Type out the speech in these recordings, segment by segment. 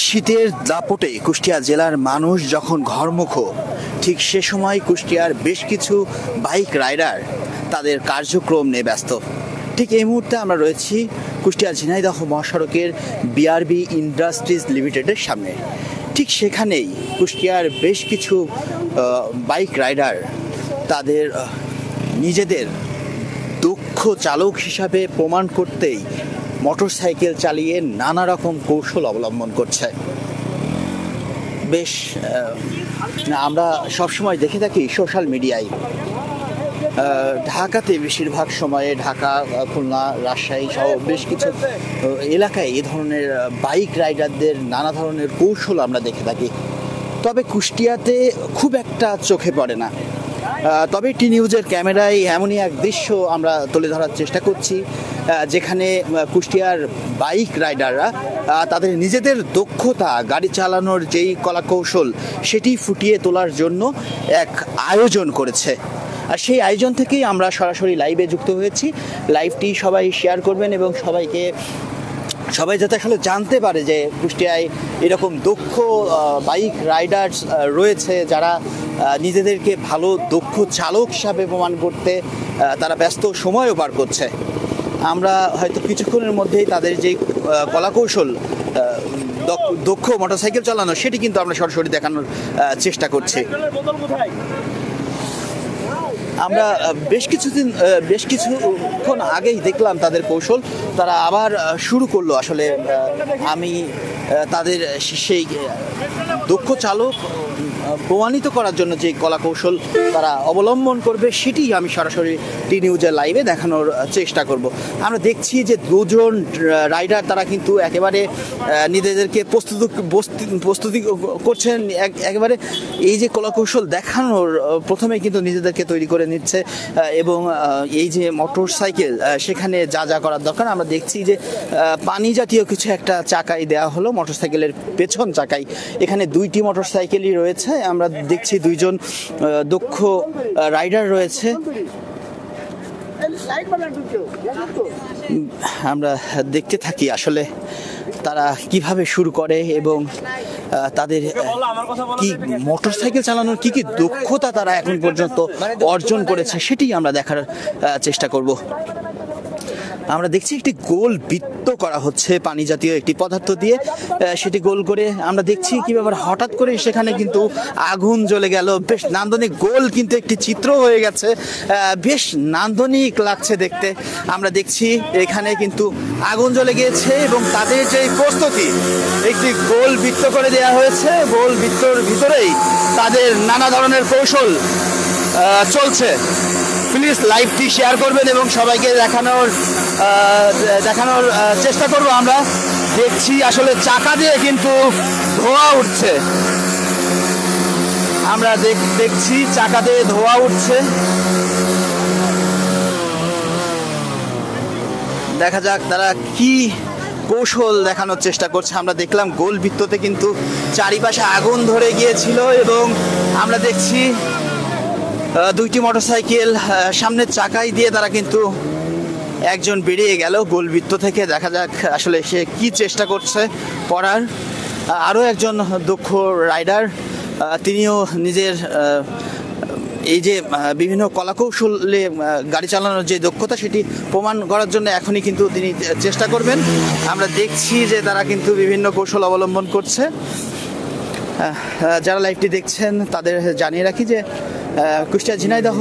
শীতের দাপটে কুষ্টিয়া জেলার মানুষ যখন ঘরমুখ, ঠিক সে সময় কুষ্টিয়ার বেশ কিছু বাইক রাইডার তাদের কার্যক্রম নিয়ে ব্যস্ত। ঠিক এই মুহূর্তে আমরা রয়েছি কুষ্টিয়া ঝিনাইদহ মহাসড়কের বিআরবি ইন্ডাস্ট্রিজ লিমিটেডের সামনে। ঠিক সেখানেই কুষ্টিয়ার বেশ কিছু বাইক রাইডার তাদের নিজেদের দক্ষ চালক হিসাবে প্রমাণ করতেই মোটরসাইকেল চালিয়ে নানা রকম কৌশল অবলম্বন করছে। বেশ আমরা সবসময় দেখে থাকি সোশ্যাল মিডিয়ায়, ঢাকাতে বেশিরভাগ সময়ে, ঢাকা, খুলনা, রাজশাহী সহ বেশ কিছু এলাকায় এ ধরনের বাইক রাইডারদের নানা ধরনের কৌশল আমরা দেখে থাকি। তবে কুষ্টিয়াতে খুব একটা চোখে পড়ে না। তবে টি নিউজের ক্যামেরায় এমনই এক দৃশ্য আমরা তুলে ধরার চেষ্টা করছি, যেখানে কুষ্টিয়ার বাইক রাইডাররা তাদের নিজেদের দক্ষতা, গাড়ি চালানোর যেই কলাকৌশল সেটি ফুটিয়ে তোলার জন্য এক আয়োজন করেছে। আর সেই আয়োজন থেকেই আমরা সরাসরি লাইভে যুক্ত হয়েছি। লাইভটি সবাই শেয়ার করবেন এবং সবাই যাতে আসলে জানতে পারে যে কুষ্টিয়ায় এরকম দক্ষ বাইক রাইডার্স রয়েছে, যারা নিজেদেরকে ভালো দক্ষ চালক হিসাবে প্রমাণ করতে তারা ব্যস্ত সময়ও পার করছে। আমরা হয়তো কিছুক্ষণের মধ্যেই তাদের যেই কলাকৌশল, দক্ষ মোটরসাইকেল চালানো, সেটি কিন্তু আমরা সরাসরি দেখানোর চেষ্টা করছি। আমরা বেশ কিছুক্ষণ আগেই দেখলাম তাদের কৌশল, তারা আবার শুরু করলো। আসলে আমি তাদের সেই দক্ষ চালক প্রমাণিত করার জন্য যে কলাকৌশল তারা অবলম্বন করবে সেটি আমি সরাসরি টি নিউজের লাইভে দেখানোর চেষ্টা করব। আমরা দেখছি যে দুজন রাইডার তারা কিন্তু একেবারে নিজেদেরকে প্রস্তুতি করছেন, একেবারে এই যে কলাকৌশল দেখানোর প্রথমে কিন্তু নিজেদেরকে তৈরি করে নিচ্ছে। এবং এই যে মোটর সাইকেল, সেখানে যা যা করার দরকার, আমরা দেখছি যে পানি জাতীয় কিছু একটা চাকাই দেওয়া হলো মোটর সাইকেলের পেছন চাকাই। এখানে দুইটি মোটর সাইকেলই রয়েছে। আমরা দেখছি দুইজন দক্ষ রাইডার রয়েছে। আমরা দেখতে থাকি আসলে তারা কিভাবে শুরু করে এবং তাদের কি মোটরসাইকেল চালানোর কি দক্ষতা তারা এখন পর্যন্ত অর্জন করেছে সেটি আমরা দেখার চেষ্টা করব। আমরা দেখছি একটি গোল বৃত্ত করা হচ্ছে পানি জাতীয় একটি পদার্থ দিয়ে, সেটি গোল করে আমরা দেখছি কি ব্যাপার, হঠাৎ করে সেখানে কিন্তু আগুন জ্বলে গেল। বেশ নান্দনিক গোল কিন্তু একটি চিত্র হয়ে গেছে, বেশ নান্দনিক লাগছে দেখতে। আমরা দেখছি এখানে কিন্তু আগুন জ্বলে গিয়েছে এবং তাদের যে প্রস্তুতি, একটি গোল বৃত্ত করে দেওয়া হয়েছে। গোল বৃত্তর ভিতরেই তাদের নানা ধরনের কৌশল চলছে। প্লিজ লাইভটি শেয়ার করবেন এবং সবাইকে দেখানোর চেষ্টা করব। আমরা দেখছি আসলে চাকা দিয়ে কিন্তু ধোঁয়া উঠছে। আমরা দেখছি চাকা দিয়ে ধোঁয়া উঠছে। দেখা যাক তারা কি কৌশল দেখানোর চেষ্টা করছে। আমরা দেখলাম গোল বৃত্ততে কিন্তু চারিপাশে আগুন ধরে গিয়েছিল এবং আমরা দেখছি দুইটি মোটরসাইকেল সামনের চাকাই দিয়ে তারা কিন্তু একজন বেরিয়ে গেল গোল বৃত্ত থেকে। দেখা যাক আসলে সে কি চেষ্টা করছে করার। আরও একজন দক্ষ রাইডার, তিনিও নিজের এই যে বিভিন্ন কলাকৌশলে গাড়ি চালানোর যে দক্ষতা সেটি প্রমাণ করার জন্য এখনই কিন্তু তিনি চেষ্টা করবেন। আমরা দেখছি যে তারা কিন্তু বিভিন্ন কৌশল অবলম্বন করছে। যারা লাইভটি দেখছেন তাদের জানিয়ে রাখি যে কুষ্টিয়া ঝিনাইদহ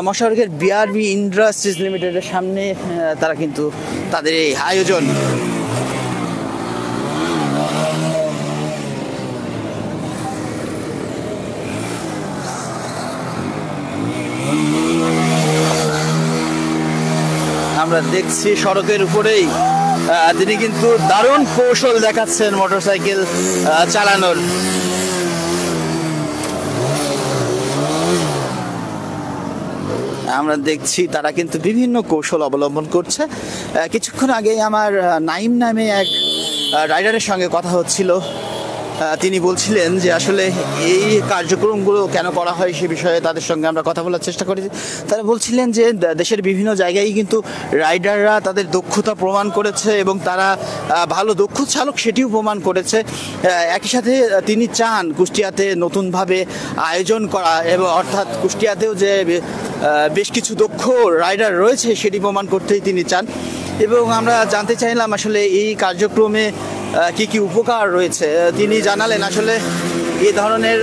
মহাসড়কের বিআরবি ইন্ডাস্ট্রিজ লিমিটেডের সামনে তারা কিন্তু তাদের এই আয়োজন। আমরা দেখছি সড়কের উপরেই তিনি কিন্তু দারুণ কৌশল দেখাচ্ছেন মোটরসাইকেল চালানোর। আমরা দেখছি তারা কিন্তু বিভিন্ন কৌশল অবলম্বন করছে। কিছুক্ষণ আগেই আমার নাইম নামে এক রাইডারের সঙ্গে কথা হচ্ছিল। তিনি বলছিলেন যে আসলে এই কার্যক্রমগুলো কেন করা হয় সে বিষয়ে তাদের সঙ্গে আমরা কথা বলার চেষ্টা করেছি। তারা বলছিলেন যে দেশের বিভিন্ন জায়গায় কিন্তু রাইডাররা তাদের দক্ষতা প্রমাণ করেছে এবং তারা ভালো দক্ষ চালক সেটিও প্রমাণ করেছে। একই সাথে তিনি চান কুষ্টিয়াতে নতুনভাবে আয়োজন করা, এবং অর্থাৎ কুষ্টিয়াতেও যে বেশ কিছু দক্ষ রাইডার রয়েছে সেটি প্রমাণ করতেই তিনি চান। এবং আমরা জানতে চাইলাম আসলে এই কার্যক্রমে কি কি উপকার রয়েছে। তিনি জানালেন আসলে এই ধরনের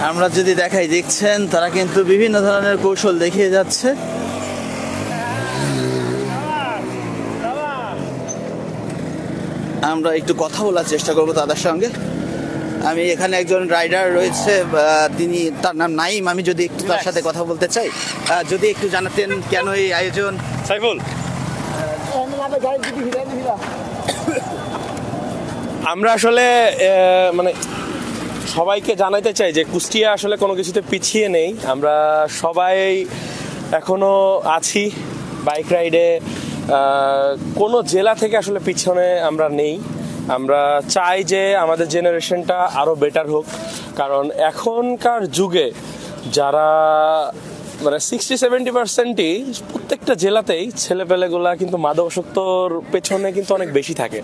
আমরা যদি দেখাই, দেখছেন তারা কিন্তু বিভিন্ন ধরনের কৌশল দেখিয়ে যাচ্ছে। আমরা একটু কথা বলার চেষ্টা করব তাদের সঙ্গে। আমি এখানে একজন রাইডার রয়েছে, তিনি, তার নাম নাইম। আমি যদি একটু তার সাথে কথা বলতে চাই, যদি একটু জানাতেন কেন এই আয়োজন। সাইফুল, আমরা আসলে মানে সবাইকে জানাইতে চাই যে কুষ্টিয়া আসলে কোনো কিছুতে পিছিয়ে নেই। আমরা সবাই এখনো আছি বাইক রাইডে, কোনো জেলা থেকে আসলে পিছনে আমরা নেই। আমরা চাই যে আমাদের জেনারেশনটা আরও বেটার হোক, কারণ এখনকার যুগে যারা মানে 60-70%ই প্রত্যেকটা জেলাতেই ছেলেপেলেগুলা কিন্তু মাদকাসক্তর পেছনে কিন্তু অনেক বেশি থাকে।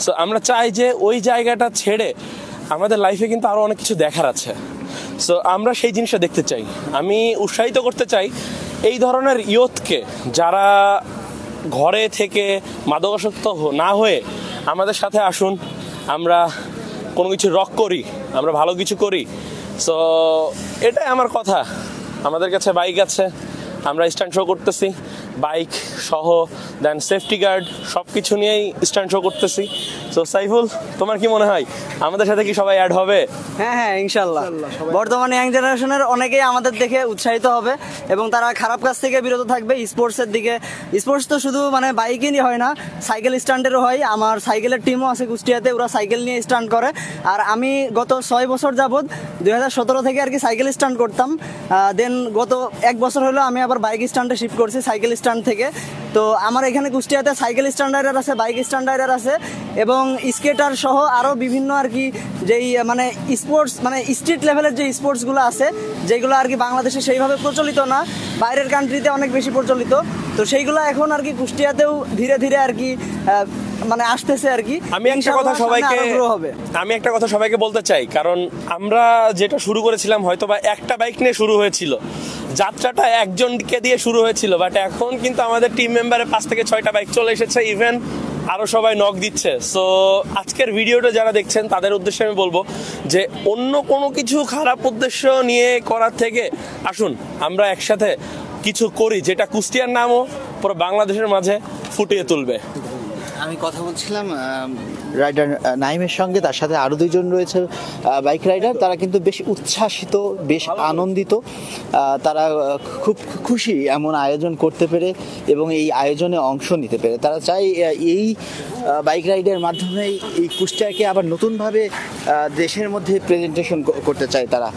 সো আমরা চাই যে ওই জায়গাটা ছেড়ে আমাদের লাইফে কিন্তু আরও অনেক কিছু দেখার আছে। সো আমরা সেই জিনিসটা দেখতে চাই। আমি উৎসাহিত করতে চাই এই ধরনের ইয়ুথকে, যারা ঘরে থেকে মাদকাসক্ত না হয়ে আমাদের সাথে আসুন, আমরা কোনো কিছু রক করি, আমরা ভালো কিছু করি। সো এটাই আমার কথা। আমাদের কাছে বাইক আছে, আমরা স্ট্যান্ড শো করতেছি, বাইক সহ দেন সেফটি গার্ড সব কিছু নিয়েই স্ট্যান্ড শো করতেছি। সো সাইফুল, তোমার কি মনে হয় আমাদের সাথে কি সবাই অ্যাড হবে? হ্যাঁ, ইনশাল্লাহ। বর্তমানে ইয়াং জেনারেশনের অনেকেই আমাদের দেখে উৎসাহিত হবে এবং তারা খারাপ কাজ থেকে বিরত থাকবে স্পোর্টসের দিকে। স্পোর্টস তো শুধু মানে বাইকেরই হয় না, সাইকেল স্ট্যান্ডেরও হয়। আমার সাইকেলের টিমও আছে কুষ্টিয়াতে, ওরা সাইকেল নিয়ে স্ট্যান্ড করে। আর আমি গত 6 বছর যাবৎ 2017 থেকে আর কি সাইকেল স্ট্যান্ড করতাম। দেন গত 1 বছর হলো আমি আবার বাইক স্ট্যান্ডে শিফট করছি সাইকেল স্ট্যান্ড থেকে। তো আমার এখানে কুষ্টিয়াতে সাইকেল স্ট্যান্ড রাইডার আছে, বাইক স্ট্যান্ড রাইডার আছে এবং স্কেটার সহ আরও বিভিন্ন আর কি যেই মানে স্পোর্টস মানে স্ট্রিট লেভেলের যে স্পোর্টসগুলো আছে, যেগুলো আর কি বাংলাদেশে সেইভাবে প্রচলিত না, বাইরের কান্ট্রিতে অনেক বেশি প্রচলিত। তো সেইগুলো এখন আর কি কুষ্টিয়াতেও ধীরে ধীরে আর কি মানে আসতেছে আর কি। আমি একটা কথা সবাইকে বলতে চাই, কারণ আমরা যেটা শুরু করেছিলাম হয়তো বা একটা বাইক নিয়ে শুরু হয়েছিল, যাত্রাটা একজনকে দিয়ে শুরু হয়েছিল, বাট এখন কিন্তু আমাদের টিম মেম্বারে 5 থেকে 6টা বাইক চলে এসেছে, ইভেন আরো সবাই নক দিচ্ছে। সো আজকের ভিডিওটা যারা দেখছেন তাদের উদ্দেশ্যে আমি বলবো যে অন্য কোনো কিছু খারাপ উদ্দেশ্য নিয়ে করার থেকে আসুন আমরা একসাথে কিছু করি যেটা কুষ্টিয়ার নামও পুরো বাংলাদেশের মাঝে ফুটিয়ে তুলবে। আমি কথা বলছিলাম রাইডার নাইমের সঙ্গে, তার সাথে আরও 2 জন রয়েছে বাইক রাইডার। তারা কিন্তু বেশ উচ্ছ্বাসিত, বেশ আনন্দিত, তারা খুব খুশি এমন আয়োজন করতে পেরে এবং এই আয়োজনে অংশ নিতে পেরে। তারা চায় এই বাইক রাইডের মাধ্যমে এই কুষ্টিয়াকে আবার নতুনভাবে দেশের মধ্যে প্রেজেন্টেশন করতে চায় তারা।